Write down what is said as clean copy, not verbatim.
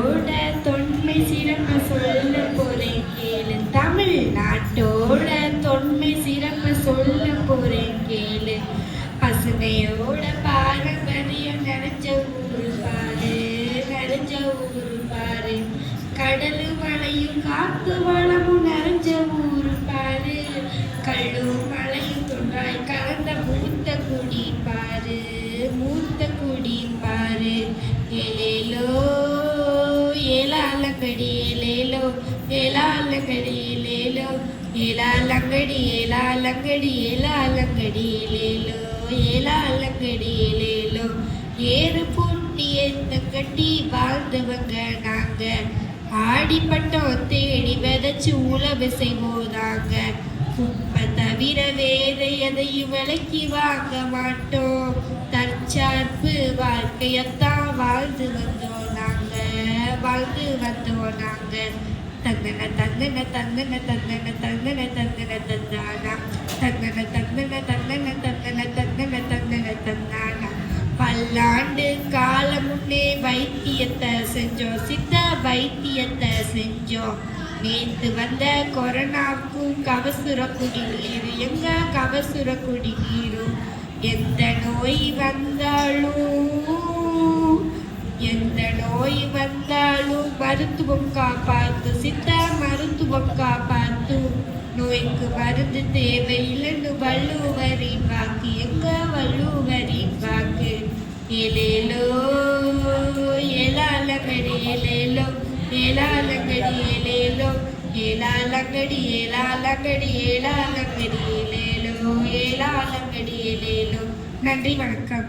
நாட்டோட தொன்மை சிறப்பு சொல்ல போறேன் கேளு. தமிழ்நாட்டோட தொன்மை சிறப்பு சொல்ல போறேன் கேளு. பசுமையோட பாரம்பரியம் நிறைஞ்ச ஊரு பாரு, நிறைஞ்ச ஊரு பாரு. கடலு மலையும் காத்து வளமும் நிறைஞ்ச ஊரு பாரு. கல்லும் மலையும் தொன்றாய் கலந்த மூத்த குடி பாரு, மூத்த குடி பாரு. ஏலேலோ ஏலாலங்கடி ஏலேலோ, ஏலாலங்கடி ஏலேலோ, ஏலாலங்கடி ஏலாலங்கடி ஏலாலங்கடி ஏலேலோ, ஏலாலங்கடி ஏலேலோ. ஏறு பூட்டி எந்த கட்டி வாழ்ந்தவங்க நாங்க. ஆடிப்பட்டம் தேடி விதைச்சு உழவு செய்வோதாங்க. குப்பை தவிர வேற எதையும் விலைக்கு வாங்க மாட்டோம். தற்சார்பு வாழ்க்கையத்தான் வாழ்ந்து வந்தோம் நாங்க, வாழ்ந்து வந்தோம் நாங்க. தந்தன தந்தன தந்தன தந்தன தந்தன தந்தன தந்தானா, தந்தன தந்தன தந்தன தந்தன தந்தன தந்தன தந்தானா. பல்லாண்டு காலம் முன்னே வைத்தியத்தை செஞ்சோம், சித்த வைத்தியத்தை செஞ்சோம். நேற்று வந்த கொரோனாவுக்கும் கபசுர குடிநீர், எங்க கபசுர குடிநீரும். எந்த நோய் வந்தாலும், எந்த நோய் வந்தாலும் மருத்துவம் காப்பாத்து, சித்த மருத்துவம் காப்பாத்து. நோய்க்கு மருந்து தேவையில்லைன்னு வள்ளுவரின் வாக்கு, எங்க வள்ளுவரின் வாக்கு. ஏலேலோ ஏலாலங்கடி ஏலேலோ, ஏலாலங்கடி ஏலேலோ, ஏலாலங்கடி ஏலாலங்கடி ஏலாலங்கடி ஏலேலோ, ஏலாலங்கடி ஏலேலோ. நன்றி, வணக்கம்.